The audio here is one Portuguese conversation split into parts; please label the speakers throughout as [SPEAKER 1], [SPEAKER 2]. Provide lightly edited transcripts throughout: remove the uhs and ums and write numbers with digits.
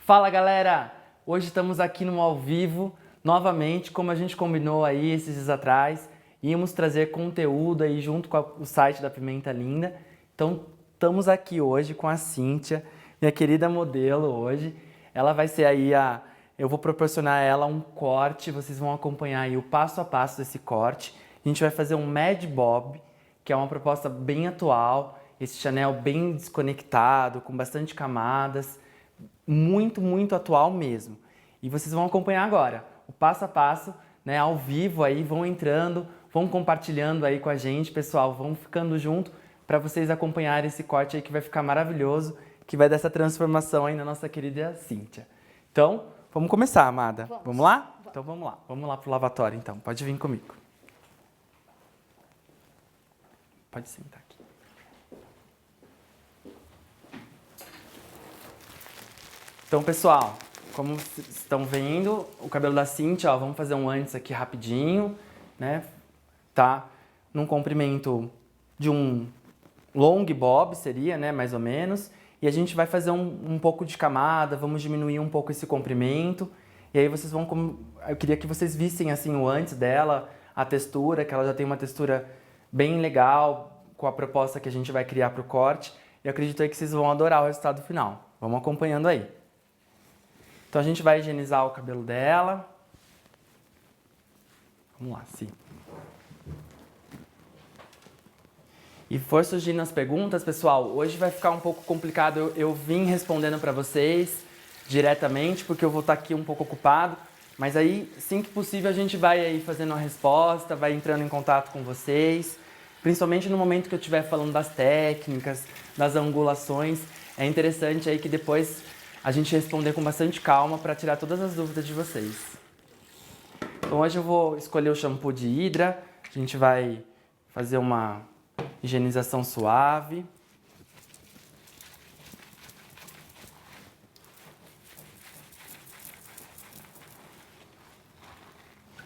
[SPEAKER 1] Fala galera! Hoje estamos aqui no ao vivo, novamente, como a gente combinou aí esses dias atrás, íamos trazer conteúdo aí junto com o site da Pimenta Linda. Então estamos aqui hoje com a Cíntia, minha querida modelo hoje. Ela vai ser aí eu vou proporcionar a ela um corte, vocês vão acompanhar aí o passo a passo desse corte. A gente vai fazer um Mad Bob, que é uma proposta bem atual, esse Chanel bem desconectado, com bastante camadas, muito atual mesmo. E vocês vão acompanhar agora, o passo a passo, né, ao vivo aí, vão entrando, vão compartilhando aí com a gente, pessoal, vão ficando junto para vocês acompanharem esse corte aí que vai ficar maravilhoso, que vai dar essa transformação aí na nossa querida Cíntia. Então, vamos começar, amada. Vamos lá?
[SPEAKER 2] Vamos.
[SPEAKER 1] Então vamos lá. Vamos lá pro lavatório, então. Pode vir comigo. Pode sentar aqui. Então, pessoal, como vocês estão vendo, o cabelo da Cíntia, ó, vamos fazer um antes aqui rapidinho, né? Tá? Num comprimento de um long bob seria, né? Mais ou menos. E a gente vai fazer um pouco de camada, vamos diminuir um pouco esse comprimento. E aí vocês vão... Eu queria que vocês vissem assim o antes dela, a textura, que ela já tem uma textura bem legal, com a proposta que a gente vai criar para o corte. E eu acredito aí que vocês vão adorar o resultado final. Vamos acompanhando aí. Então a gente vai higienizar o cabelo dela. Vamos lá, sim. E for surgindo as perguntas, pessoal, hoje vai ficar um pouco complicado eu vim respondendo para vocês diretamente, porque eu vou estar aqui um pouco ocupado, mas aí, sim que possível, a gente vai aí fazendo a resposta, vai entrando em contato com vocês, principalmente no momento que eu estiver falando das técnicas, das angulações, é interessante aí que depois a gente responder com bastante calma para tirar todas as dúvidas de vocês. Então hoje eu vou escolher o shampoo de Hydra, a gente vai fazer uma higienização suave.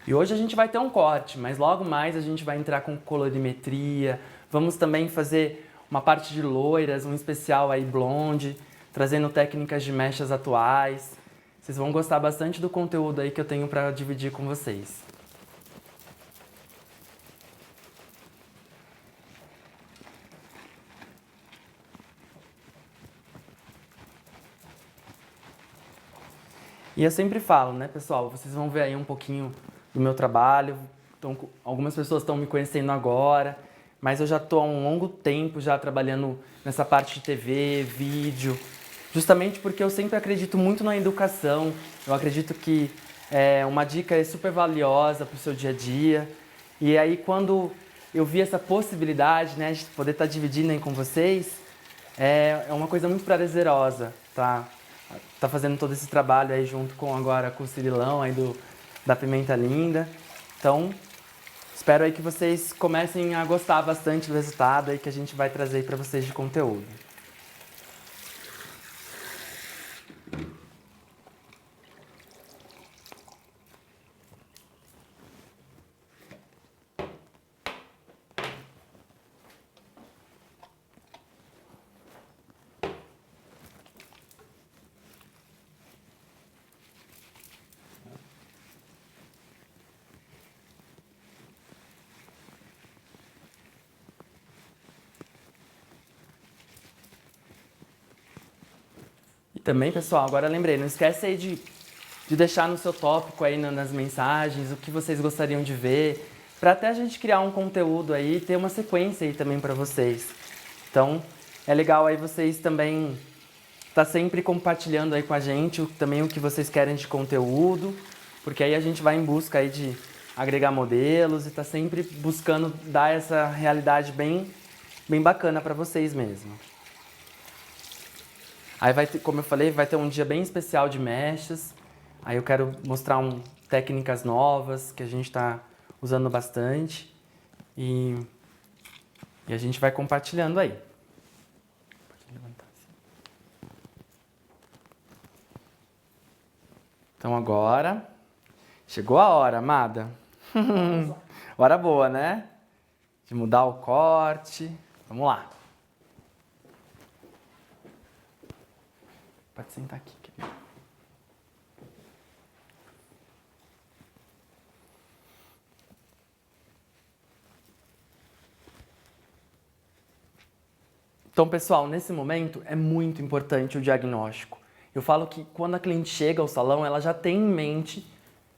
[SPEAKER 1] E hoje a gente vai ter um corte, mas logo mais a gente vai entrar com colorimetria. Vamos também fazer uma parte de loiras, um especial aí blonde, trazendo técnicas de mechas atuais. Vocês vão gostar bastante do conteúdo aí que eu tenho para dividir com vocês. E eu sempre falo, né, pessoal, vocês vão ver aí um pouquinho do meu trabalho. Então, algumas pessoas estão me conhecendo agora, mas eu já estou há um longo tempo já trabalhando nessa parte de TV, vídeo, justamente porque eu sempre acredito muito na educação. Eu acredito que uma dica é super valiosa para o seu dia a dia. E aí, quando eu vi essa possibilidade, né, de poder estar dividindo aí com vocês, é uma coisa muito prazerosa, tá fazendo todo esse trabalho aí junto com agora com o Cirilão aí da Pimenta Linda. Então, espero aí que vocês comecem a gostar bastante do resultado aí que a gente vai trazer aí para vocês de conteúdo. E também, pessoal, agora lembrei, não esquece aí de deixar no seu tópico aí nas mensagens o que vocês gostariam de ver, para até a gente criar um conteúdo aí e ter uma sequência aí também para vocês. Então, é legal aí vocês também tá sempre compartilhando aí com a gente também o que vocês querem de conteúdo, porque aí a gente vai em busca aí de agregar modelos e tá sempre buscando dar essa realidade bem bacana para vocês mesmo. Aí vai ter, como eu falei, vai ter um dia bem especial de mechas. Aí eu quero mostrar técnicas novas que a gente está usando bastante e a gente vai compartilhando aí. Pode levantar assim. Então agora chegou a hora, amada. Hora boa, né? De mudar o corte. Vamos lá. Pode sentar aqui, querido. Então, pessoal, nesse momento é muito importante o diagnóstico. Eu falo que quando a cliente chega ao salão, ela já tem em mente,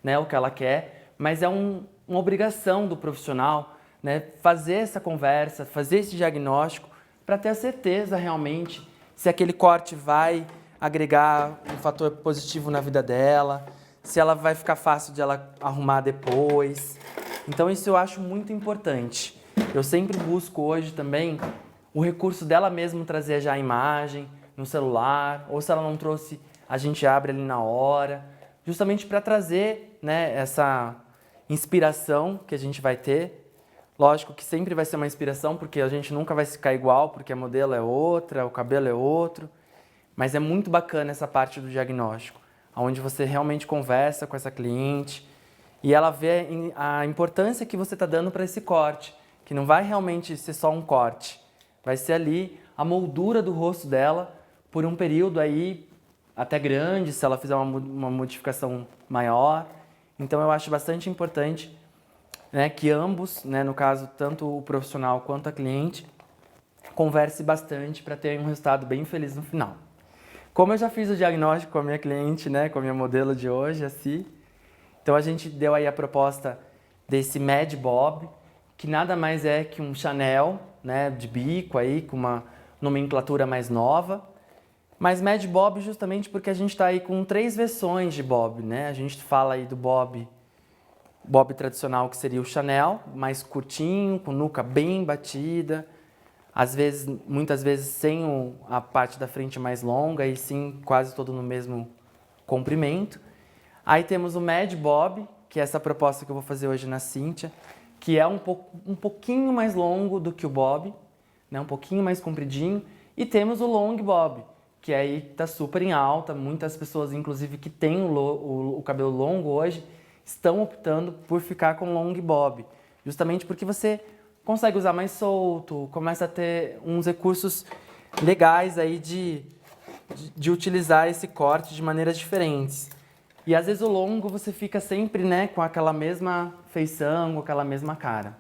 [SPEAKER 1] né, o que ela quer, mas é uma obrigação do profissional, né, fazer essa conversa, fazer esse diagnóstico para ter a certeza realmente se aquele corte vai agregar um fator positivo na vida dela, se ela vai ficar fácil de ela arrumar depois. Então isso eu acho muito importante. Eu sempre busco hoje também o recurso dela mesma trazer já a imagem no celular, ou se ela não trouxe, a gente abre ali na hora, justamente para trazer, né, essa inspiração que a gente vai ter. Lógico que sempre vai ser uma inspiração, porque a gente nunca vai ficar igual, porque a modelo é outra, o cabelo é outro, mas é muito bacana essa parte do diagnóstico, onde você realmente conversa com essa cliente e ela vê a importância que você está dando para esse corte, que não vai realmente ser só um corte, vai ser ali a moldura do rosto dela por um período aí até grande, se ela fizer uma modificação maior. Então eu acho bastante importante, né, que ambos, né, no caso tanto o profissional quanto a cliente, converse bastante para ter um resultado bem feliz no final. Como eu já fiz o diagnóstico com a minha cliente, né, com a minha modelo de hoje, assim, então a gente deu aí a proposta desse Mad Bob, que nada mais é que um Chanel, né, de bico aí, com uma nomenclatura mais nova. Mas Mad Bob justamente porque a gente está aí com 3 versões de Bob, né? A gente fala aí do Bob tradicional, que seria o Chanel, mais curtinho, com nuca bem batida, às vezes, muitas vezes sem a parte da frente mais longa e sim quase todo no mesmo comprimento. Aí temos o Mad Bob, que é essa proposta que eu vou fazer hoje na Cíntia, que é um pouquinho mais longo do que o Bob, né? Um pouquinho mais compridinho. E temos o Long Bob, que aí está super em alta. Muitas pessoas, inclusive, que têm o cabelo longo hoje, estão optando por ficar com Long Bob, justamente porque você consegue usar mais solto, começa a ter uns recursos legais aí de utilizar esse corte de maneiras diferentes. E às vezes o longo você fica sempre, né, com aquela mesma feição, com aquela mesma cara.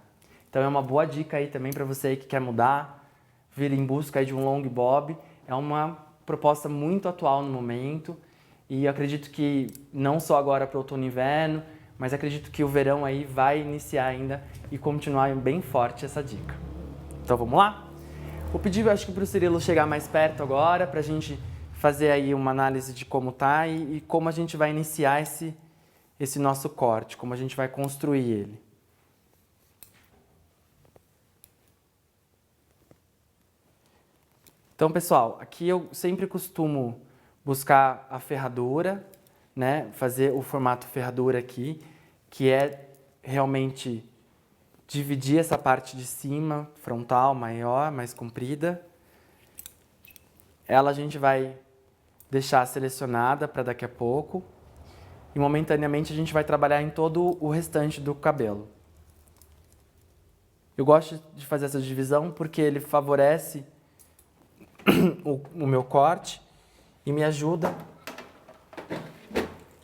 [SPEAKER 1] Então é uma boa dica aí também para você que quer mudar, vir em busca aí de um long bob. É uma proposta muito atual no momento e eu acredito que não só agora para o outono e inverno, mas acredito que o verão aí vai iniciar ainda e continuar bem forte essa dica. Então vamos lá? Vou pedir, acho que para o Cirilo chegar mais perto agora, para a gente fazer aí uma análise de como tá e como a gente vai iniciar esse nosso corte, como a gente vai construir ele. Então, pessoal, aqui eu sempre costumo buscar a ferradura, né? Fazer o formato ferradura aqui, que é realmente dividir essa parte de cima, frontal, maior, mais comprida. Ela a gente vai deixar selecionada para daqui a pouco. E momentaneamente a gente vai trabalhar em todo o restante do cabelo. Eu gosto de fazer essa divisão porque ele favorece o meu corte e me ajuda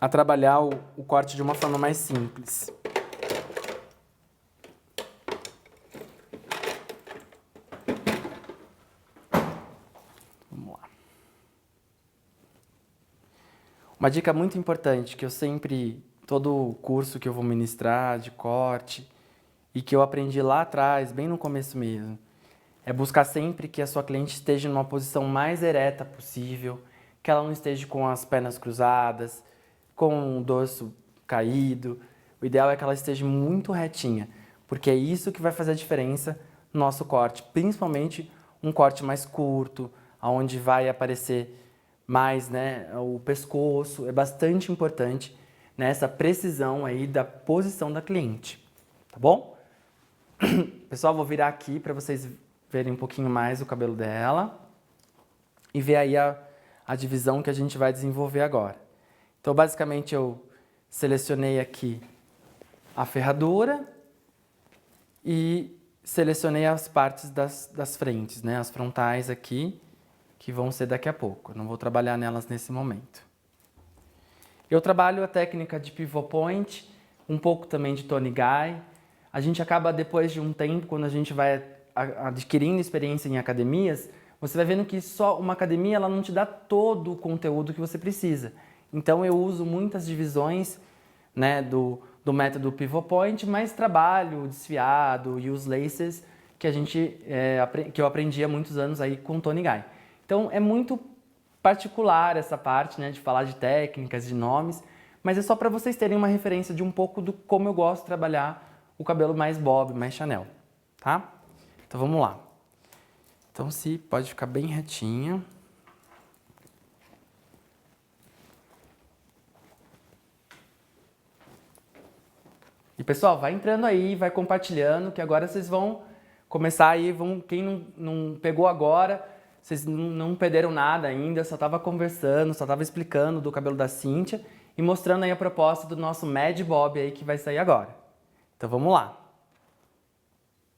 [SPEAKER 1] a trabalhar o corte de uma forma mais simples. Vamos lá. Uma dica muito importante que eu sempre, todo curso que eu vou ministrar de corte e que eu aprendi lá atrás, bem no começo mesmo, é buscar sempre que a sua cliente esteja numa posição mais ereta possível, que ela não esteja com as pernas cruzadas, com o dorso caído. O ideal é que ela esteja muito retinha, porque é isso que vai fazer a diferença no nosso corte, principalmente um corte mais curto, onde vai aparecer mais, né, o pescoço. É bastante importante, né, essa precisão aí da posição da cliente, tá bom? Pessoal, vou virar aqui para vocês verem um pouquinho mais o cabelo dela e ver aí a divisão que a gente vai desenvolver agora. Então, basicamente, eu selecionei aqui a ferradura e selecionei as partes das frentes, né? As frontais aqui, que vão ser daqui a pouco. Eu não vou trabalhar nelas nesse momento. Eu trabalho a técnica de pivot point, um pouco também de Tony Guy. A gente acaba, depois de um tempo, quando a gente vai adquirindo experiência em academias, você vai vendo que só uma academia ela não te dá todo o conteúdo que você precisa. Então eu uso muitas divisões, né, do método Pivot Point, mas trabalho o desfiado e os laces que eu aprendi há muitos anos aí com o Tony Guy. Então é muito particular essa parte, né, de falar de técnicas, de nomes, mas é só para vocês terem uma referência de um pouco do como eu gosto de trabalhar o cabelo mais bob, mais Chanel, tá? Então vamos lá. Então se pode ficar bem retinha. E pessoal, vai entrando aí, vai compartilhando, que agora vocês vão começar aí, quem não pegou agora, vocês não perderam nada ainda, só estava conversando, só estava explicando do cabelo da Cíntia e mostrando aí a proposta do nosso Mad Bob aí que vai sair agora. Então vamos lá.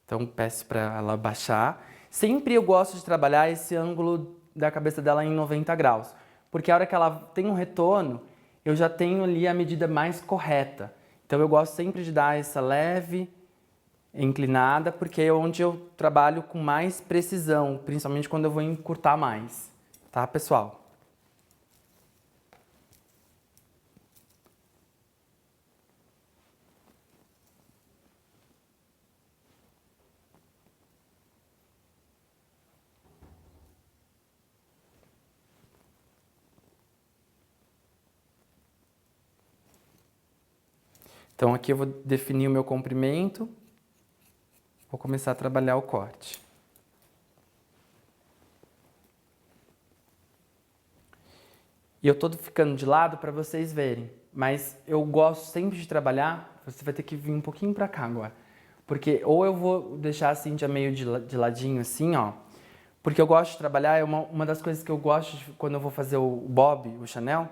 [SPEAKER 1] Então peço para ela baixar. Sempre eu gosto de trabalhar esse ângulo da cabeça dela em 90 graus, porque a hora que ela tem um retorno, eu já tenho ali a medida mais correta. Então eu gosto sempre de dar essa leve inclinada, porque é onde eu trabalho com mais precisão, principalmente quando eu vou encurtar mais, tá, pessoal? Então aqui eu vou definir o meu comprimento, vou começar a trabalhar o corte. E eu tô ficando de lado para vocês verem, mas eu gosto sempre de trabalhar, você vai ter que vir um pouquinho para cá agora, porque ou eu vou deixar a Cíntia meio de ladinho assim, ó, porque eu gosto de trabalhar, é uma das coisas que eu gosto quando eu vou fazer o bob, o Chanel,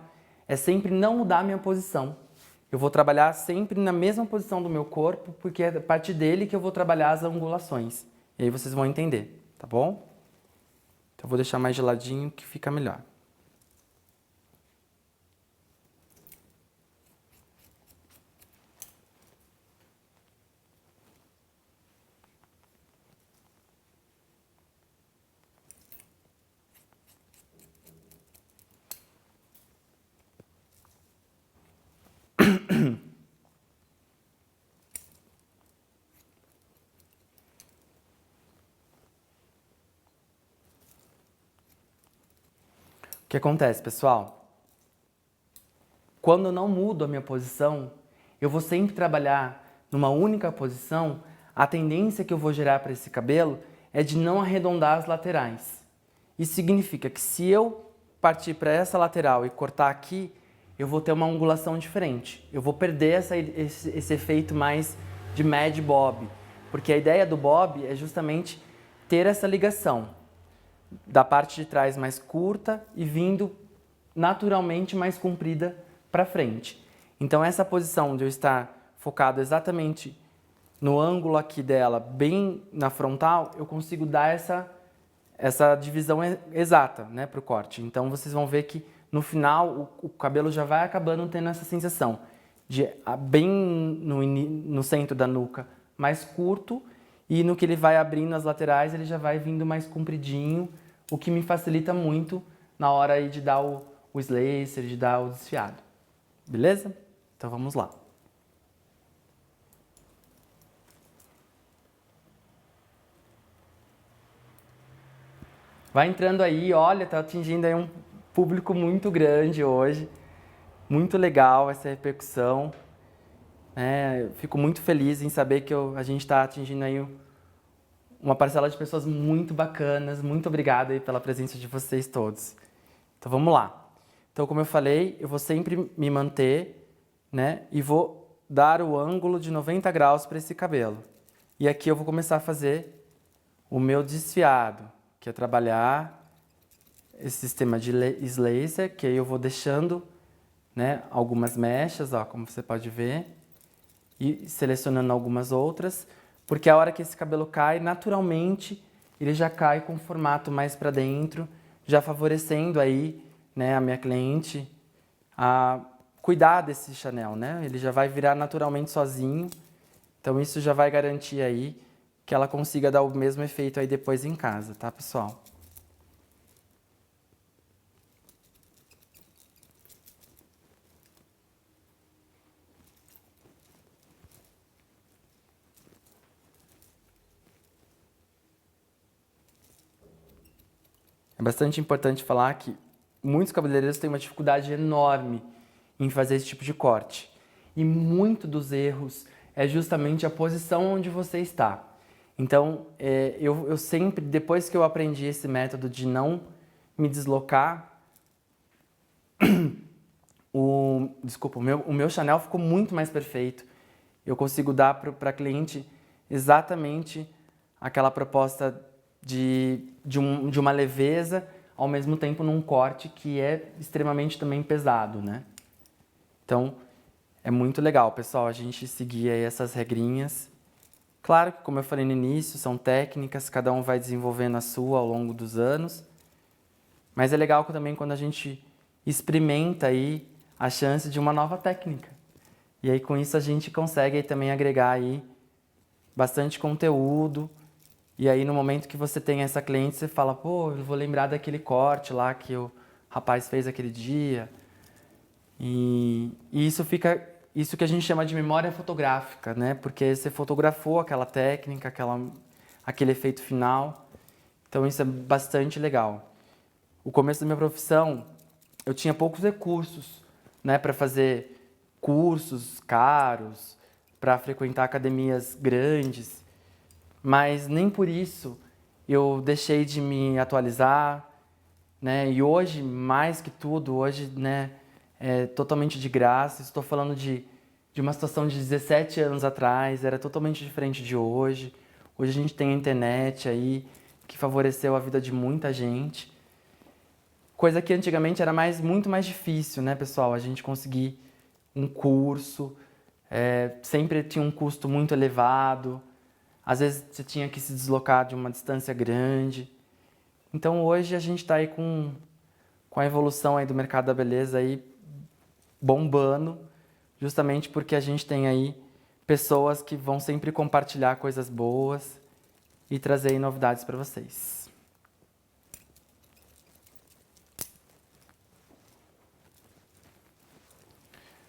[SPEAKER 1] é sempre não mudar a minha posição. Eu vou trabalhar sempre na mesma posição do meu corpo, porque é a partir dele que eu vou trabalhar as angulações. E aí vocês vão entender, tá bom? Então eu vou deixar mais de ladinho que fica melhor. O que acontece, pessoal? Quando eu não mudo a minha posição, eu vou sempre trabalhar numa única posição, a tendência que eu vou gerar para esse cabelo é de não arredondar as laterais. Isso significa que se eu partir para essa lateral e cortar aqui, eu vou ter uma angulação diferente. Eu vou perder esse efeito mais de Mad Bob, porque a ideia do Bob é justamente ter essa ligação da parte de trás mais curta e vindo naturalmente mais comprida para frente. Então essa posição de eu estar focado exatamente no ângulo aqui dela, bem na frontal, eu consigo dar essa divisão exata, né, para o corte. Então vocês vão ver que no final o cabelo já vai acabando tendo essa sensação de bem no centro da nuca mais curto, e no que ele vai abrindo as laterais ele já vai vindo mais compridinho, o que me facilita muito na hora aí de dar o slacer, de dar o desfiado. Beleza? Então vamos lá. Vai entrando aí, olha, tá atingindo aí um público muito grande hoje. Muito legal essa repercussão. Fico muito feliz em saber que a gente está atingindo aí uma parcela de pessoas muito bacanas. Muito obrigado aí pela presença de vocês todos. Então vamos lá. Então, como eu falei, eu vou sempre me manter, né? E vou dar o ângulo de 90 graus para esse cabelo. E aqui eu vou começar a fazer o meu desfiado, que é trabalhar esse sistema de slacer, que aí eu vou deixando, né, algumas mechas, ó, como você pode ver, e selecionando algumas outras, porque a hora que esse cabelo cai, naturalmente, ele já cai com o formato mais para dentro, já favorecendo aí, né, a minha cliente a cuidar desse Chanel, né? Ele já vai virar naturalmente sozinho, então isso já vai garantir aí que ela consiga dar o mesmo efeito aí depois em casa, tá, pessoal? É bastante importante falar que muitos cabeleireiros têm uma dificuldade enorme em fazer esse tipo de corte. E muito dos erros é justamente a posição onde você está. Então, eu sempre, depois que eu aprendi esse método de não me deslocar, o meu Chanel ficou muito mais perfeito. Eu consigo dar para a cliente exatamente aquela proposta de uma leveza, ao mesmo tempo num corte que é extremamente também pesado, né? Então, é muito legal, pessoal, a gente seguir aí essas regrinhas. Claro que, como eu falei no início, são técnicas, cada um vai desenvolvendo a sua ao longo dos anos. Mas é legal também quando a gente experimenta aí a chance de uma nova técnica. E aí com isso a gente consegue aí também agregar aí bastante conteúdo. E aí no momento que você tem essa cliente, você fala, pô, eu vou lembrar daquele corte lá que o rapaz fez aquele dia. E isso fica, isso que a gente chama de memória fotográfica, né? Porque você fotografou aquela técnica, aquele efeito final. Então isso é bastante legal. O começo da minha profissão, eu tinha poucos recursos, né, para fazer cursos caros, para frequentar academias grandes, mas nem por isso eu deixei de me atualizar, né? E hoje, mais que tudo, hoje, né, é totalmente de graça. Estou falando de uma situação de 17 anos atrás, era totalmente diferente de hoje. Hoje a gente tem a internet aí, que favoreceu a vida de muita gente. Coisa que antigamente era muito mais difícil, né, pessoal? A gente conseguir um curso, sempre tinha um custo muito elevado. Às vezes você tinha que se deslocar de uma distância grande. Então hoje a gente está aí com a evolução aí do mercado da beleza aí bombando, justamente porque a gente tem aí pessoas que vão sempre compartilhar coisas boas e trazer aí novidades para vocês.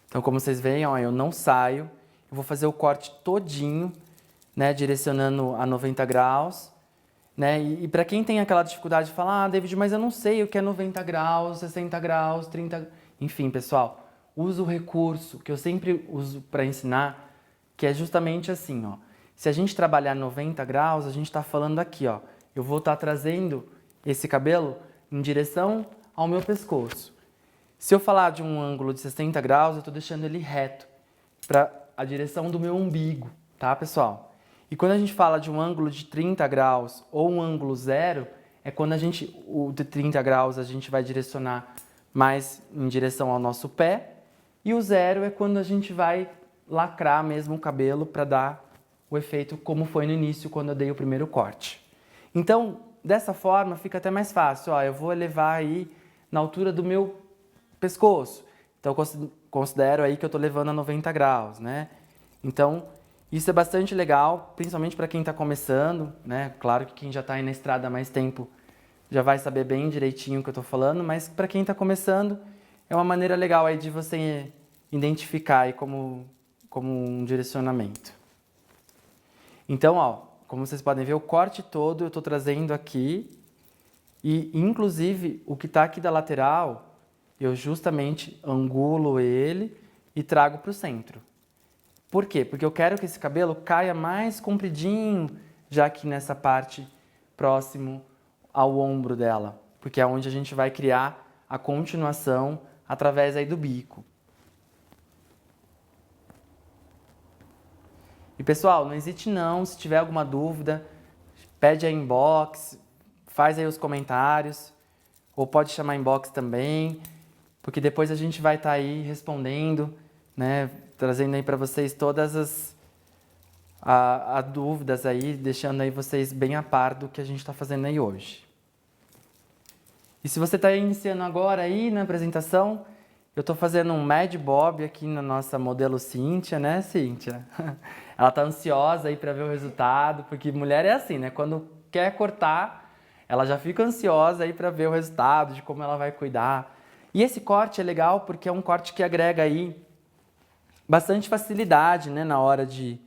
[SPEAKER 1] Então, como vocês veem, ó, eu não saio, eu vou fazer o corte todinho, né, direcionando a 90 graus, né, e para quem tem aquela dificuldade de falar, David, mas eu não sei o que é 90 graus, 60 graus, 30... Enfim, pessoal, usa o recurso que eu sempre uso para ensinar, que é justamente assim, ó. Se a gente trabalhar 90 graus, a gente está falando aqui, ó, eu vou estar trazendo esse cabelo em direção ao meu pescoço. Se eu falar de um ângulo de 60 graus, eu estou deixando ele reto para a direção do meu umbigo, tá, pessoal? E quando a gente fala de um ângulo de 30 graus ou um ângulo zero, é quando o de 30 graus a gente vai direcionar mais em direção ao nosso pé, e o zero é quando a gente vai lacrar mesmo o cabelo para dar o efeito como foi no início, quando eu dei o primeiro corte. Então, dessa forma, fica até mais fácil. Ó, eu vou elevar aí na altura do meu pescoço. Então, eu considero aí que eu estou levando a 90 graus, né? Então, isso é bastante legal, principalmente para quem está começando, né? Claro que quem já está aí na estrada há mais tempo já vai saber bem direitinho o que eu estou falando, mas para quem está começando, é uma maneira legal aí de você identificar aí como um direcionamento. Então, ó, como vocês podem ver, o corte todo eu estou trazendo aqui e, inclusive, o que está aqui da lateral, eu justamente angulo ele e trago para o centro. Por quê? Porque eu quero que esse cabelo caia mais compridinho, já aqui nessa parte próximo ao ombro dela, porque é onde a gente vai criar a continuação através aí do bico. E pessoal, não hesite não, se tiver alguma dúvida, pede aí inbox, faz aí os comentários, ou pode chamar inbox também, porque depois a gente vai estar aí respondendo, né, trazendo aí para vocês todas as dúvidas aí, deixando aí vocês bem a par do que a gente está fazendo aí hoje. E se você está iniciando agora aí na apresentação, eu estou fazendo um Mad Bob aqui na nossa modelo Cíntia, né, Cíntia? Ela está ansiosa aí para ver o resultado, porque mulher é assim, né? Quando quer cortar, ela já fica ansiosa aí para ver o resultado, de como ela vai cuidar. E esse corte é legal porque é um corte que agrega aí bastante facilidade, né, na hora de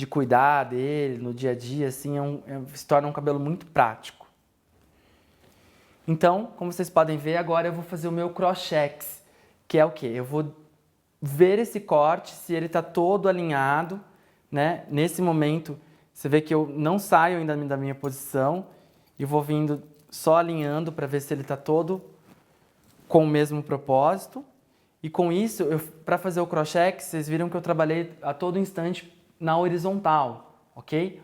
[SPEAKER 1] cuidar dele, no dia a dia, assim, se torna um cabelo muito prático. Então, como vocês podem ver, agora eu vou fazer o meu cross-checks, que é o quê? Eu vou ver esse corte, se ele está todo alinhado, né? Nesse momento, você vê que eu não saio ainda da minha posição e vou vindo só alinhando para ver se ele está todo com o mesmo propósito. E com isso, para fazer o cross-check, vocês viram que eu trabalhei a todo instante na horizontal, ok?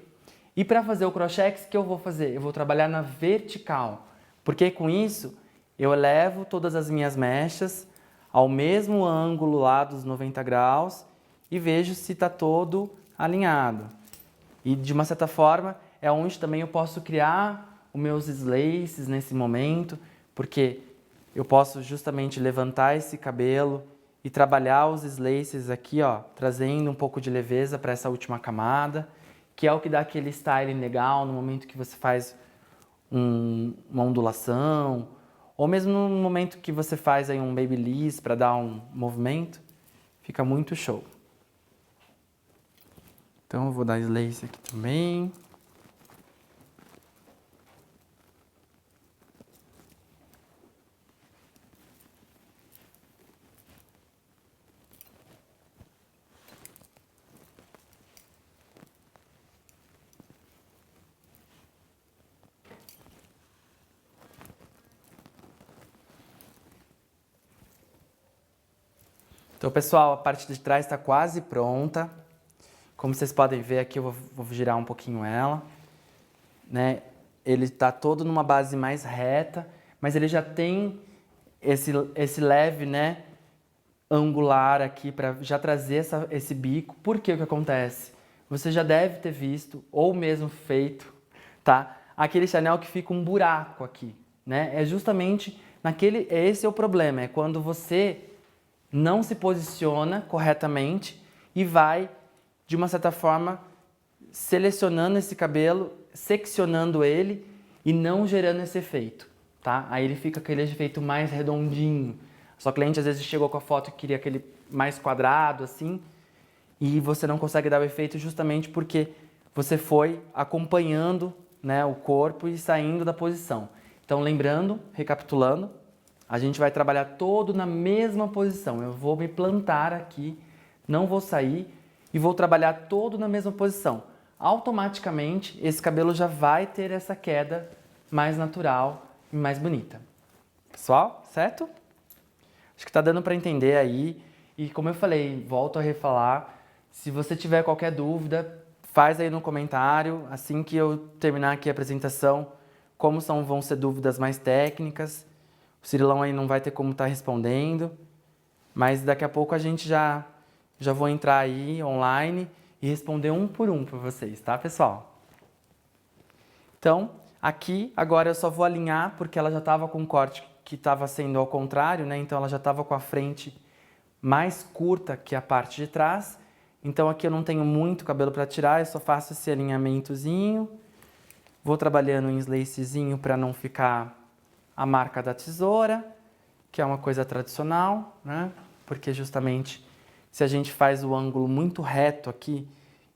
[SPEAKER 1] E para fazer o cross-check, o que eu vou fazer? Eu vou trabalhar na vertical, porque com isso eu elevo todas as minhas mechas ao mesmo ângulo lá dos 90 graus e vejo se está todo alinhado. E de uma certa forma é onde também eu posso criar os meus slaces nesse momento, porque eu posso justamente levantar esse cabelo e trabalhar os slaces aqui, ó, trazendo um pouco de leveza para essa última camada, que é o que dá aquele styling legal no momento que você faz uma ondulação, ou mesmo no momento que você faz aí um babyliss para dar um movimento, fica muito show. Então eu vou dar slace aqui também. Então, pessoal, a parte de trás está quase pronta. Como vocês podem ver aqui, eu vou girar um pouquinho ela, né? Ele está todo numa base mais reta, mas ele já tem esse leve, né, angular aqui para já trazer esse bico. Por que o que acontece? Você já deve ter visto, ou mesmo feito, tá? Aquele Chanel que fica um buraco aqui, né? É justamente esse é o problema, é quando você não se posiciona corretamente e vai, de uma certa forma, selecionando esse cabelo, seccionando ele e não gerando esse efeito, tá? Aí ele fica aquele efeito mais redondinho. Sua cliente às vezes chegou com a foto e queria aquele mais quadrado, assim, e você não consegue dar o efeito justamente porque você foi acompanhando, né, o corpo e saindo da posição. Então, lembrando, recapitulando, a gente vai trabalhar todo na mesma posição. Eu vou me plantar aqui, não vou sair e vou trabalhar todo na mesma posição. Automaticamente, esse cabelo já vai ter essa queda mais natural e mais bonita. Pessoal, certo? Acho que está dando para entender aí. E como eu falei, volto a refalar, se você tiver qualquer dúvida, faz aí no comentário. Assim que eu terminar aqui a apresentação, vão ser dúvidas mais técnicas. O Cirilão aí não vai ter como estar respondendo, mas daqui a pouco a gente já vou entrar aí online e responder um por um para vocês, tá, pessoal? Então, aqui agora eu só vou alinhar porque ela já estava com um corte que estava sendo ao contrário, né? Então ela já estava com a frente mais curta que a parte de trás. Então aqui eu não tenho muito cabelo para tirar, eu só faço esse alinhamentozinho. Vou trabalhando em slacezinho para não ficar a marca da tesoura, que é uma coisa tradicional, né? Porque justamente se a gente faz o ângulo muito reto aqui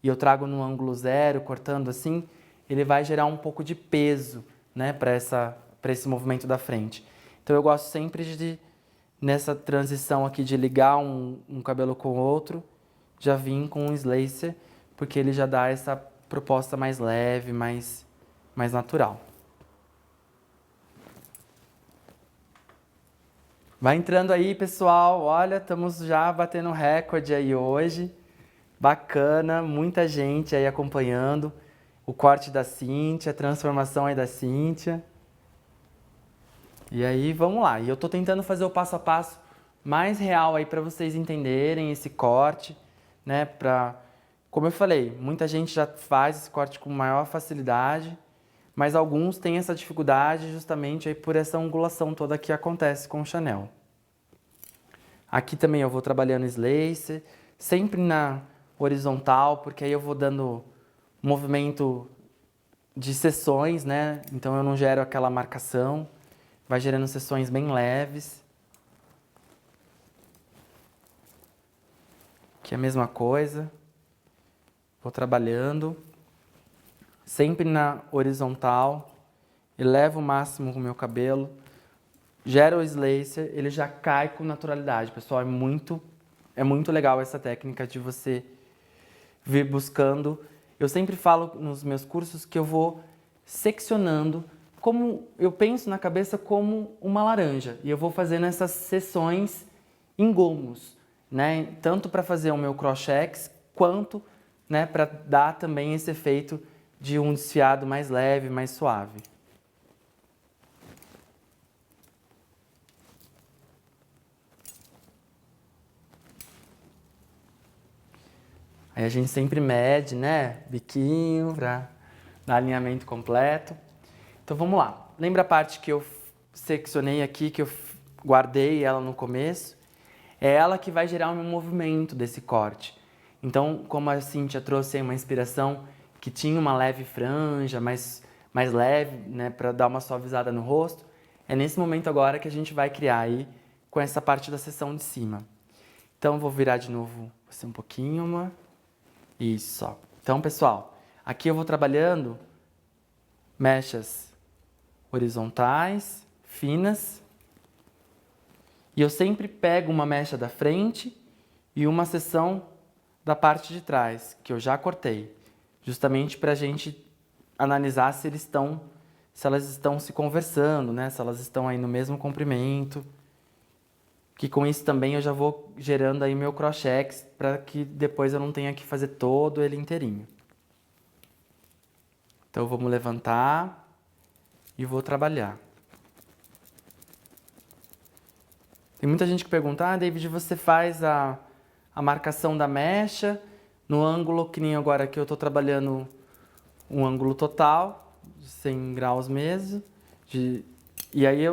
[SPEAKER 1] e eu trago no ângulo zero, cortando assim, ele vai gerar um pouco de peso, né, para esse movimento da frente. Então eu gosto sempre de, nessa transição aqui de ligar um cabelo com o outro, já vim com um slacer, porque ele já dá essa proposta mais leve, mais natural. Vai entrando aí, pessoal. Olha, estamos já batendo recorde aí hoje. Bacana, muita gente aí acompanhando o corte da Cíntia, a transformação aí da Cíntia. E aí, vamos lá. E eu tô tentando fazer o passo a passo mais real aí para vocês entenderem esse corte, né? Como eu falei, muita gente já faz esse corte com maior facilidade, mas alguns têm essa dificuldade justamente aí por essa angulação toda que acontece com o Chanel. Aqui também eu vou trabalhando slacer, sempre na horizontal, porque aí eu vou dando movimento de seções, né? Então eu não gero aquela marcação, vai gerando seções bem leves. Aqui é a mesma coisa, vou trabalhando, sempre na horizontal elevo o máximo com o meu cabelo, gero o slacer, ele já cai com naturalidade. Pessoal, é muito legal essa técnica de você vir buscando. Eu sempre falo nos meus cursos que eu vou seccionando, como eu penso na cabeça como uma laranja, e eu vou fazendo essas seções em gomos, né? Tanto para fazer o meu crochê, quanto, né, para dar também esse efeito de um desfiado mais leve, mais suave. Aí a gente sempre mede, né, biquinho para dar alinhamento completo. Então vamos lá. Lembra a parte que eu seccionei aqui, que eu guardei ela no começo? É ela que vai gerar o meu movimento desse corte. Então, como a Cíntia trouxe aí uma inspiração que tinha uma leve franja, mais leve, né, para dar uma suavizada no rosto, é nesse momento agora que a gente vai criar aí com essa parte da seção de cima. Então, vou virar de novo você um pouquinho, amor. Isso, ó. Então, pessoal, aqui eu vou trabalhando mechas horizontais, finas. E eu sempre pego uma mecha da frente e uma seção da parte de trás, que eu já cortei. Justamente para a gente analisar se elas estão se conversando, né? Se elas estão aí no mesmo comprimento. Que com isso também eu já vou gerando aí meu crochê para que depois eu não tenha que fazer todo ele inteirinho. Então vamos levantar e vou trabalhar. Tem muita gente que pergunta, David, você faz a marcação da mecha no ângulo, que nem agora que eu estou trabalhando um ângulo total, de 100 graus mesmo. E aí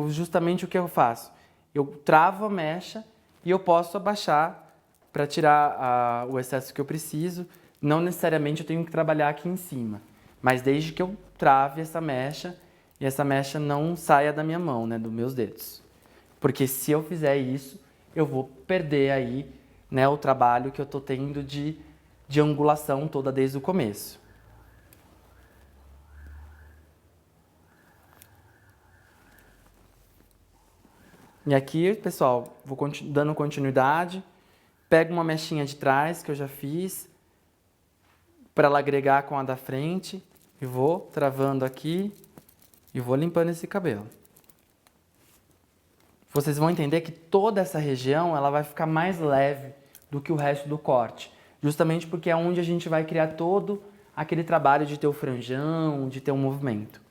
[SPEAKER 1] justamente o que eu faço? Eu travo a mecha e eu posso abaixar para tirar o excesso que eu preciso. Não necessariamente eu tenho que trabalhar aqui em cima, mas desde que eu trave essa mecha e essa mecha não saia da minha mão, né, dos meus dedos. Porque se eu fizer isso, eu vou perder aí, né, o trabalho que eu estou tendo de angulação toda desde o começo. E aqui, pessoal, vou dando continuidade, pego uma mechinha de trás que eu já fiz, para ela agregar com a da frente, e vou travando aqui e vou limpando esse cabelo. Vocês vão entender que toda essa região ela vai ficar mais leve do que o resto do corte, justamente porque é onde a gente vai criar todo aquele trabalho de ter o franjão, de ter um movimento.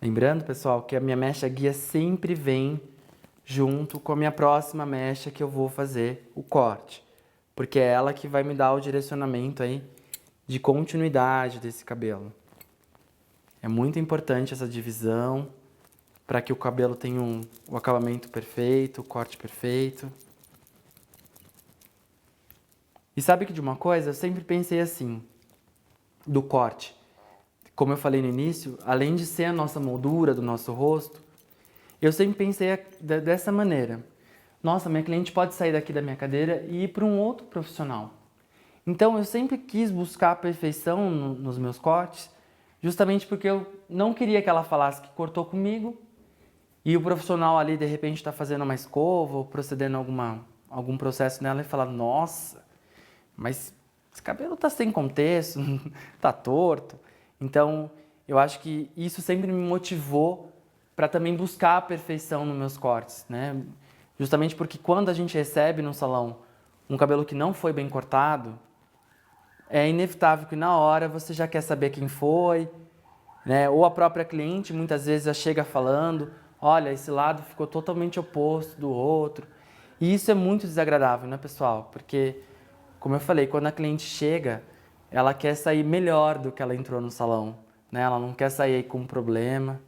[SPEAKER 1] Lembrando, pessoal, que a minha mecha guia sempre vem junto com a minha próxima mecha que eu vou fazer o corte, porque é ela que vai me dar o direcionamento aí de continuidade desse cabelo. É muito importante essa divisão para que o cabelo tenha o acabamento perfeito, o corte perfeito. E sabe que de uma coisa, eu sempre pensei assim, do corte. Como eu falei no início, além de ser a nossa moldura do nosso rosto, eu sempre pensei dessa maneira. Nossa, minha cliente pode sair daqui da minha cadeira e ir para um outro profissional. Então, eu sempre quis buscar a perfeição nos meus cortes, justamente porque eu não queria que ela falasse que cortou comigo e o profissional ali, de repente, está fazendo uma escova ou procedendo algum processo nela e falar, nossa, mas esse cabelo está sem contexto, está torto. Então, eu acho que isso sempre me motivou para também buscar a perfeição nos meus cortes, né? Justamente porque quando a gente recebe no salão um cabelo que não foi bem cortado, é inevitável que na hora você já quer saber quem foi, né? Ou a própria cliente muitas vezes já chega falando, olha, esse lado ficou totalmente oposto do outro. E isso é muito desagradável, né, pessoal? Porque, como eu falei, quando a cliente chega, ela quer sair melhor do que ela entrou no salão, né? Ela não quer sair aí com um problema.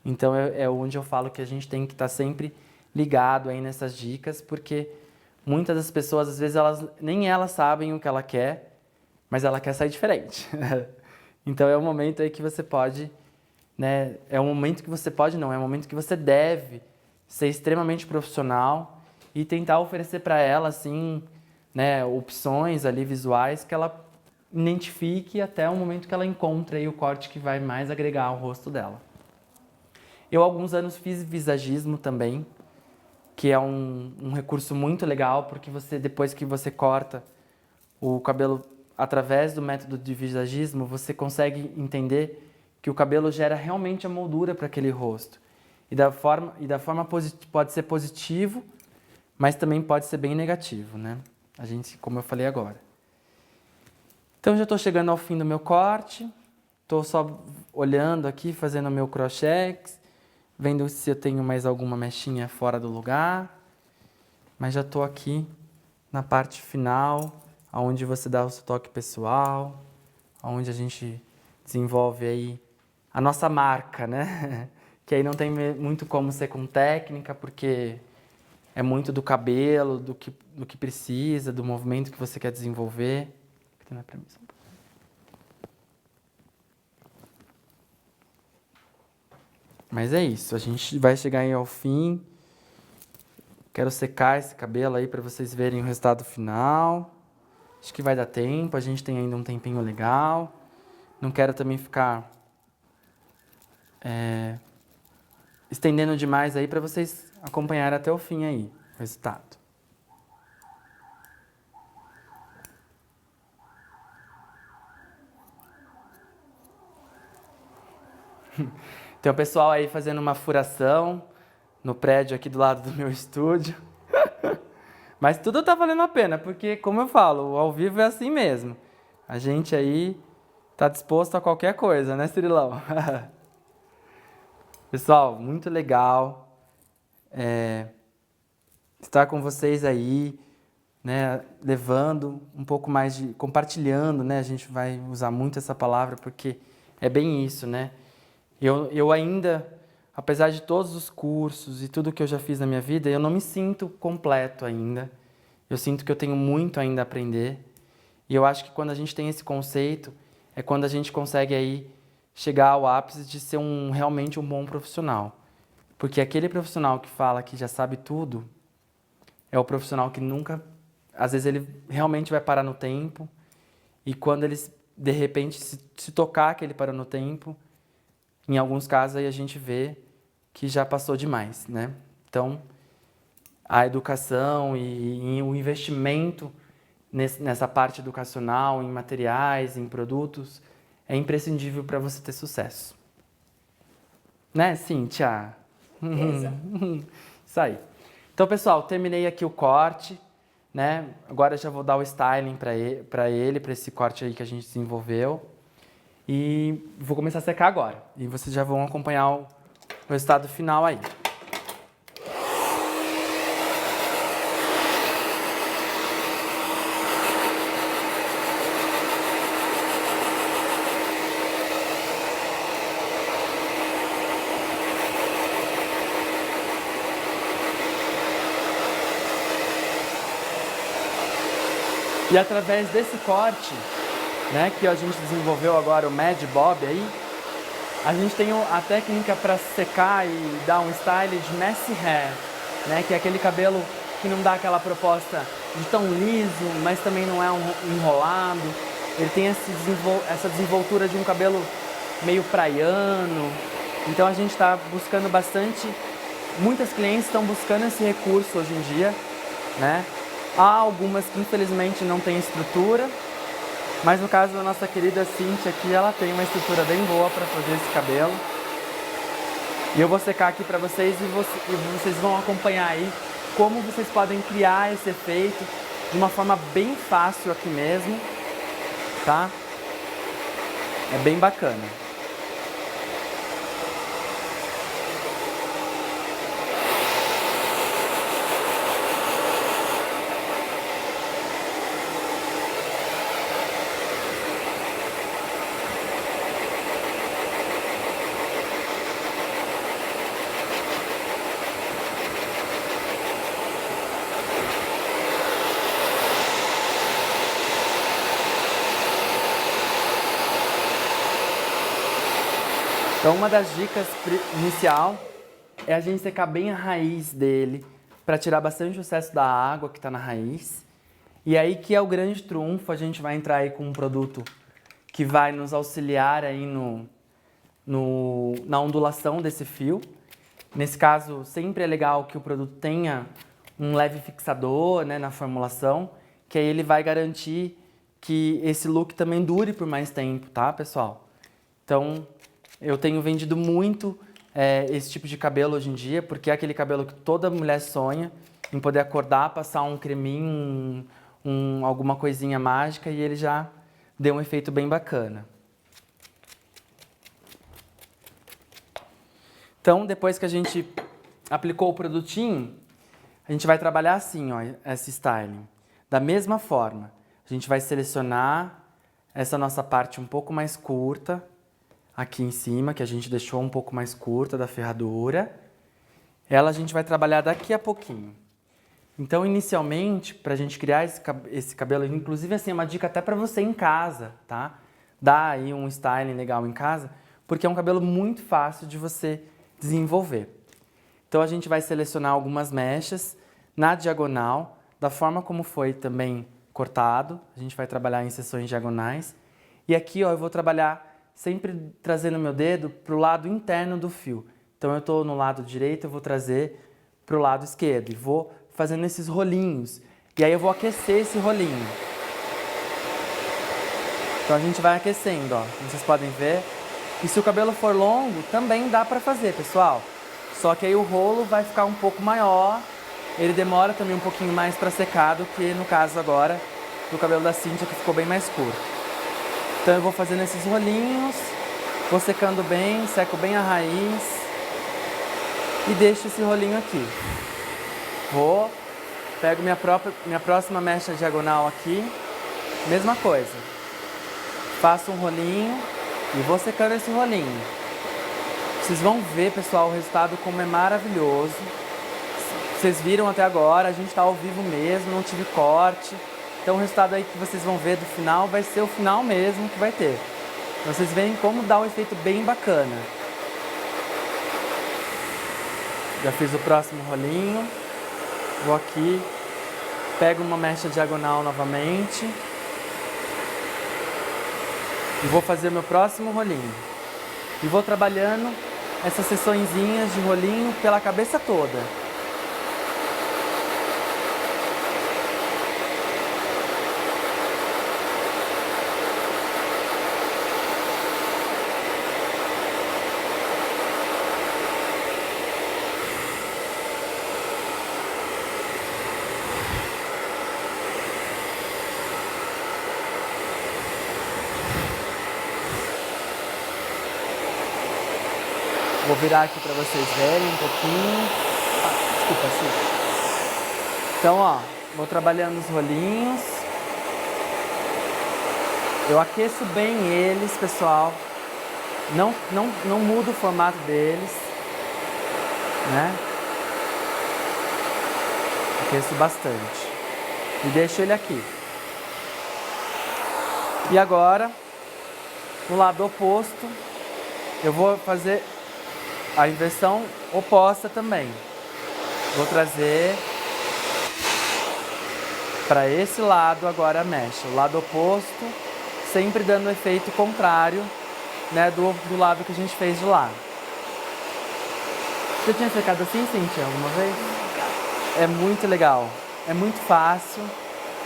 [SPEAKER 1] Então é onde eu falo que a gente tem que estar sempre ligado aí nessas dicas, porque muitas das pessoas, às vezes, nem elas sabem o que ela quer, mas ela quer sair diferente. Então é um momento aí que você pode, né? É um momento que você pode, não, é um momento que você deve ser extremamente profissional e tentar oferecer para ela, assim, né, opções ali visuais que ela identifique até o momento que ela encontre aí o corte que vai mais agregar ao rosto dela. Eu, há alguns anos, fiz visagismo também, que é um recurso muito legal, porque depois que você corta o cabelo através do método de visagismo, você consegue entender que o cabelo gera realmente a moldura para aquele rosto. E da forma pode ser positivo, mas também pode ser bem negativo, né? Como eu falei agora. Então já estou chegando ao fim do meu corte, estou só olhando aqui, fazendo o meu crochê, vendo se eu tenho mais alguma mechinha fora do lugar, mas já estou aqui na parte final, onde você dá o seu toque pessoal, onde a gente desenvolve aí a nossa marca, né? Que aí não tem muito como ser com técnica, porque é muito do cabelo, do que precisa, do movimento que você quer desenvolver. Mas é isso, a gente vai chegar aí ao fim. Quero secar esse cabelo aí para vocês verem o resultado final. Acho que vai dar tempo, a gente tem ainda um tempinho legal. Não quero também ficar estendendo demais aí para vocês acompanharem até o fim aí o resultado. Tem o pessoal aí fazendo uma furação no prédio aqui do lado do meu estúdio. Mas tudo tá valendo a pena, porque, como eu falo, o ao vivo é assim mesmo. A gente aí tá disposto a qualquer coisa, né, Cirilão? Pessoal, muito legal estar com vocês aí, né, levando um pouco mais compartilhando, né? A gente vai usar muito essa palavra porque é bem isso, né? Eu ainda, apesar de todos os cursos e tudo que eu já fiz na minha vida, eu não me sinto completo ainda. Eu sinto que eu tenho muito ainda a aprender. E eu acho que quando a gente tem esse conceito, é quando a gente consegue aí chegar ao ápice de ser realmente um bom profissional. Porque aquele profissional que fala que já sabe tudo, é o profissional que nunca, às vezes ele realmente vai parar no tempo, e quando ele, de repente, se tocar que ele parou no tempo, em alguns casos aí a gente vê que já passou demais, né? Então, a educação e o investimento nessa parte educacional, em materiais, em produtos, é imprescindível para você ter sucesso. Né, Cíntia? Isso aí. Então, pessoal, terminei aqui o corte, né? Agora já vou dar o styling para esse corte aí que a gente desenvolveu. E vou começar a secar agora. E vocês já vão acompanhar o resultado final aí. E através desse corte, né, que a gente desenvolveu agora, o Mad Bob aí, a gente tem a técnica para secar e dar um style de messy hair, né, que é aquele cabelo que não dá aquela proposta de tão liso, mas também não é enrolado. Ele tem essa desenvoltura de um cabelo meio praiano. Então a gente está buscando bastante, muitas clientes estão buscando esse recurso hoje em dia, né? Há algumas que infelizmente não têm estrutura, mas no caso da nossa querida Cíntia aqui, ela tem uma estrutura bem boa para fazer esse cabelo. E eu vou secar aqui para vocês e vocês vão acompanhar aí como vocês podem criar esse efeito de uma forma bem fácil aqui mesmo, tá? É bem bacana. Então uma das dicas inicial é a gente secar bem a raiz dele para tirar bastante o excesso da água que está na raiz. E aí que é o grande trunfo, a gente vai entrar aí com um produto que vai nos auxiliar aí na ondulação desse fio. Nesse caso, sempre é legal que o produto tenha um leve fixador, né, na formulação, que aí ele vai garantir que esse look também dure por mais tempo, tá, pessoal? Então, eu tenho vendido muito esse tipo de cabelo hoje em dia, porque é aquele cabelo que toda mulher sonha em poder acordar, passar um creminho, alguma coisinha mágica e ele já deu um efeito bem bacana. Então, depois que a gente aplicou o produtinho, a gente vai trabalhar assim, ó, esse styling. Da mesma forma, a gente vai selecionar essa nossa parte um pouco mais curta, aqui em cima, que a gente deixou um pouco mais curta da ferradura. Ela a gente vai trabalhar daqui a pouquinho. Então, inicialmente, para a gente criar esse cabelo, inclusive assim, é uma dica até para você em casa, tá? Dá aí um styling legal em casa, porque é um cabelo muito fácil de você desenvolver. Então, a gente vai selecionar algumas mechas na diagonal, da forma como foi também cortado. A gente vai trabalhar em seções diagonais. E aqui, ó, eu vou trabalhar sempre trazendo meu dedo para o lado interno do fio. Então, eu estou no lado direito, eu vou trazer para o lado esquerdo e vou fazendo esses rolinhos. E aí eu vou aquecer esse rolinho. Então, a gente vai aquecendo, ó, como vocês podem ver. E se o cabelo for longo, também dá para fazer, pessoal. Só que aí o rolo vai ficar um pouco maior. Ele demora também um pouquinho mais para secar do que no caso agora do cabelo da Cíntia, que ficou bem mais curto. Então eu vou fazendo esses rolinhos, vou secando bem, seco bem a raiz e deixo esse rolinho aqui. Pego minha próxima mecha diagonal aqui, mesma coisa. Faço um rolinho e vou secando esse rolinho. Vocês vão ver, pessoal, o resultado como é maravilhoso. Vocês viram até agora, a gente está ao vivo mesmo, não tive corte. Então o resultado aí que vocês vão ver do final vai ser o final mesmo que vai ter. Então, vocês veem como dá um efeito bem bacana. Já fiz o próximo rolinho. Vou aqui, pego uma mecha diagonal novamente. E vou fazer o meu próximo rolinho. E vou trabalhando essas seçõezinhas de rolinho pela cabeça toda. Vou virar aqui para vocês verem um pouquinho. Desculpa, sim. Então, ó, vou trabalhando os rolinhos. Eu aqueço bem eles, pessoal. Não mudo o formato deles, né? Aqueço bastante. E deixo ele aqui. E agora, no lado oposto, eu vou fazer a inversão oposta também. Vou trazer para esse lado agora a mecha. O lado oposto, sempre dando o efeito contrário, né, do lado que a gente fez de lá. Você tinha secado assim, Cíntia, alguma vez? É muito legal. É muito fácil.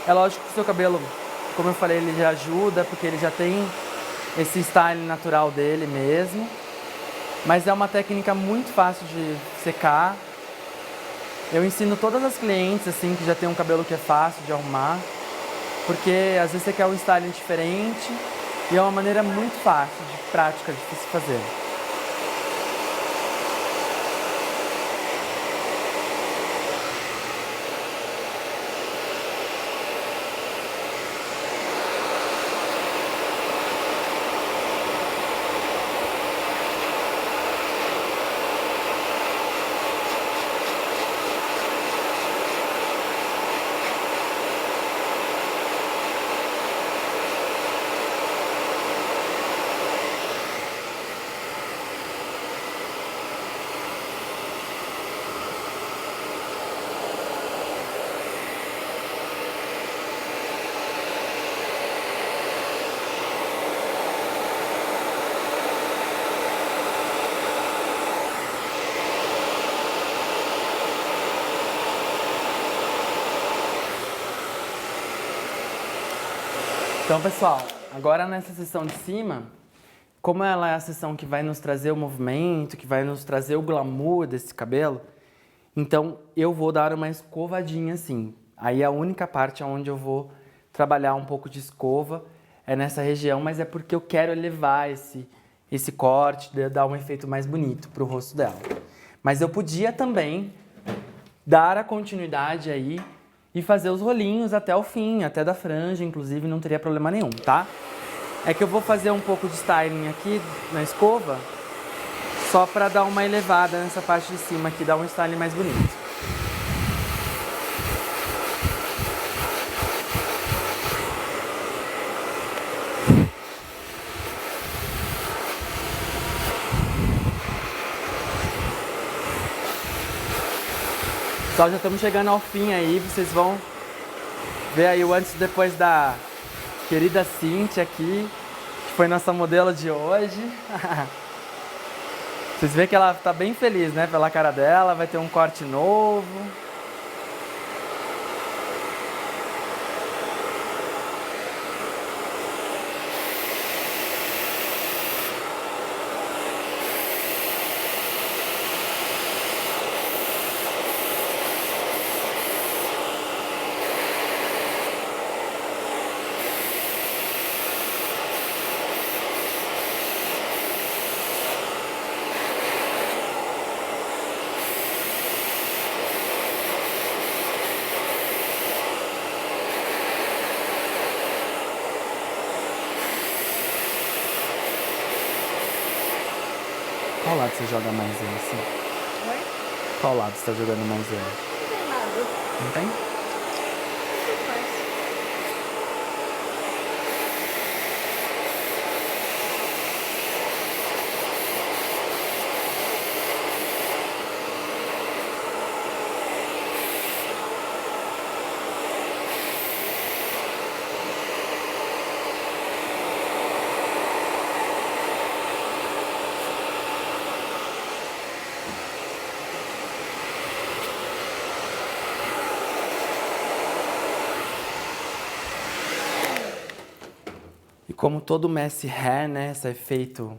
[SPEAKER 1] É lógico que o seu cabelo, como eu falei, ele já ajuda, porque ele já tem esse style natural dele mesmo. Mas é uma técnica muito fácil de secar. Eu ensino todas as clientes assim que já tem um cabelo que é fácil de arrumar, porque às vezes você quer um styling diferente e é uma maneira muito fácil, de prática, de se fazer. Então, pessoal, agora nessa seção de cima, como ela é a seção que vai nos trazer o movimento, que vai nos trazer o glamour desse cabelo, então eu vou dar uma escovadinha assim. Aí a única parte onde eu vou trabalhar um pouco de escova é nessa região, mas é porque eu quero elevar esse corte, dar um efeito mais bonito pro rosto dela. Mas eu podia também dar a continuidade aí e fazer os rolinhos até o fim, até da franja, inclusive, não teria problema nenhum, tá? É que eu vou fazer um pouco de styling aqui na escova, só pra dar uma elevada nessa parte de cima aqui, dar um styling mais bonito. Pessoal, já estamos chegando ao fim aí, vocês vão ver aí o antes e depois da querida Cíntia aqui, que foi nossa modelo de hoje. Vocês veem que ela tá bem feliz, né, pela cara dela, vai ter um corte novo. Qual lado você joga mais ele, assim?
[SPEAKER 2] Oi?
[SPEAKER 1] Qual lado você tá jogando mais ele?
[SPEAKER 2] Não tem nada.
[SPEAKER 1] Não tem?
[SPEAKER 2] Tanto faz.
[SPEAKER 1] E como todo messy hair, né, esse efeito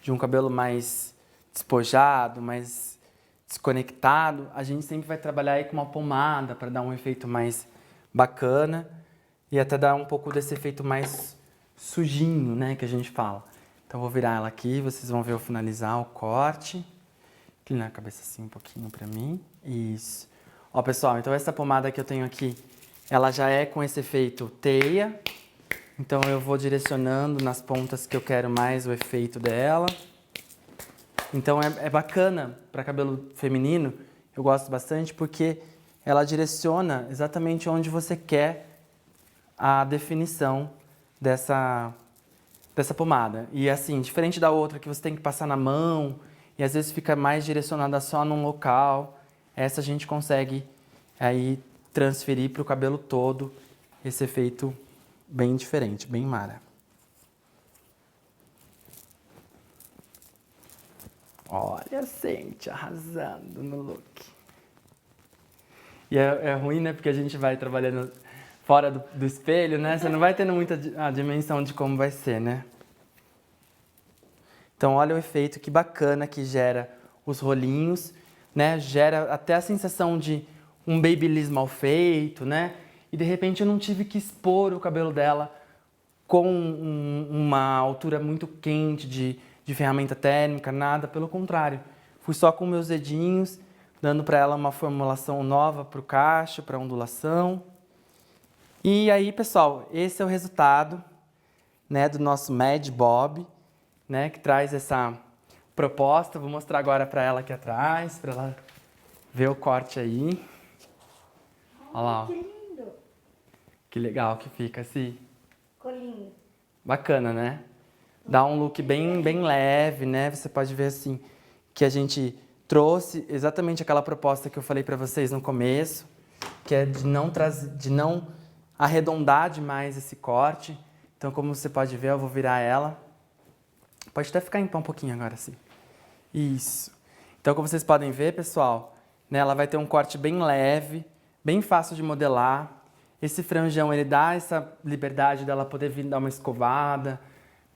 [SPEAKER 1] de um cabelo mais despojado, mais desconectado, a gente sempre vai trabalhar aí com uma pomada para dar um efeito mais bacana e até dar um pouco desse efeito mais sujinho, né, que a gente fala. Então eu vou virar ela aqui, vocês vão ver eu finalizar o corte. Inclinar a cabeça assim um pouquinho para mim. Isso. Ó, pessoal, então essa pomada que eu tenho aqui, ela já é com esse efeito teia. Então eu vou direcionando nas pontas que eu quero mais o efeito dela. Então é bacana para cabelo feminino, eu gosto bastante porque ela direciona exatamente onde você quer a definição dessa pomada. E assim, diferente da outra que você tem que passar na mão e às vezes fica mais direcionada só num local, essa a gente consegue aí transferir para o cabelo todo esse efeito bem diferente, bem mara. Olha a Cíntia arrasando no look. E é ruim, né? Porque a gente vai trabalhando fora do espelho, né? Você não vai tendo muita a dimensão de como vai ser, né? Então, olha o efeito, que bacana que gera os rolinhos, né? Gera até a sensação de um babyliss mal feito, né? E de repente eu não tive que expor o cabelo dela com uma altura muito quente de ferramenta térmica, nada, pelo contrário. Fui só com meus dedinhos, dando para ela uma formulação nova para o cacho, para ondulação. E aí, pessoal, esse é o resultado, né, do nosso Mad Bob, né, que traz essa proposta. Vou mostrar agora para ela aqui atrás, para ela ver o corte aí. Olha lá, ó.
[SPEAKER 2] Que lindo.
[SPEAKER 1] Que legal que fica assim.
[SPEAKER 2] Colinho.
[SPEAKER 1] Bacana, né? Dá um look bem leve, né? Você pode ver assim que a gente trouxe exatamente aquela proposta que eu falei para vocês no começo, que é de não arredondar demais esse corte. Então, como você pode ver, eu vou virar ela. Pode até ficar em pé um pouquinho agora, assim. Isso. Então, como vocês podem ver, pessoal, né, ela vai ter um corte bem leve, bem fácil de modelar. Esse franjão, ele dá essa liberdade dela poder vir dar uma escovada,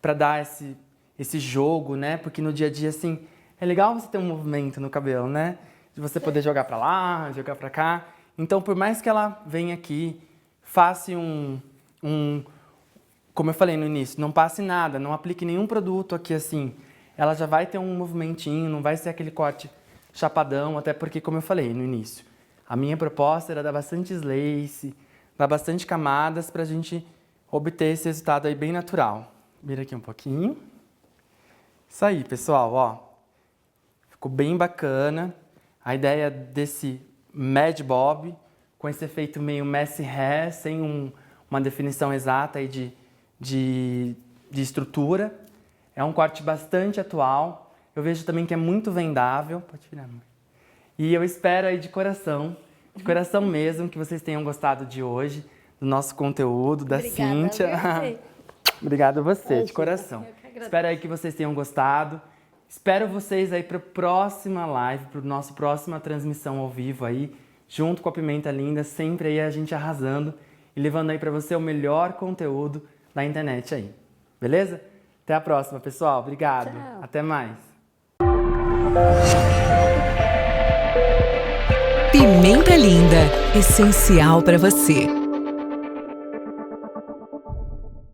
[SPEAKER 1] para dar esse jogo, né? Porque no dia a dia, assim, é legal você ter um movimento no cabelo, né? De você poder jogar para lá, jogar para cá. Então, por mais que ela venha aqui, faça como eu falei no início, não passe nada, não aplique nenhum produto aqui assim. Ela já vai ter um movimentinho, não vai ser aquele corte chapadão, até porque, como eu falei no início, a minha proposta era dar bastante lace, dar bastante camadas pra gente obter esse resultado aí bem natural. Vira aqui um pouquinho. Isso aí, pessoal, ó. Ficou bem bacana. A ideia desse Mad Bob, com esse efeito meio messy hair, sem uma definição exata aí de estrutura. É um corte bastante atual. Eu vejo também que é muito vendável. Pode virar, amor. E eu espero aí de coração mesmo, que vocês tenham gostado de hoje, do nosso conteúdo, da Cíntia. Obrigado a você, de coração. Espero aí que vocês tenham gostado. Espero vocês aí para a próxima live, para a nossa próxima transmissão ao vivo aí, junto com a Pimenta Linda, sempre aí a gente arrasando e levando aí para você o melhor conteúdo da internet aí. Beleza? Até a próxima, pessoal. Obrigado.
[SPEAKER 2] Tchau.
[SPEAKER 1] Até mais.
[SPEAKER 3] Pimenta Linda, essencial para você.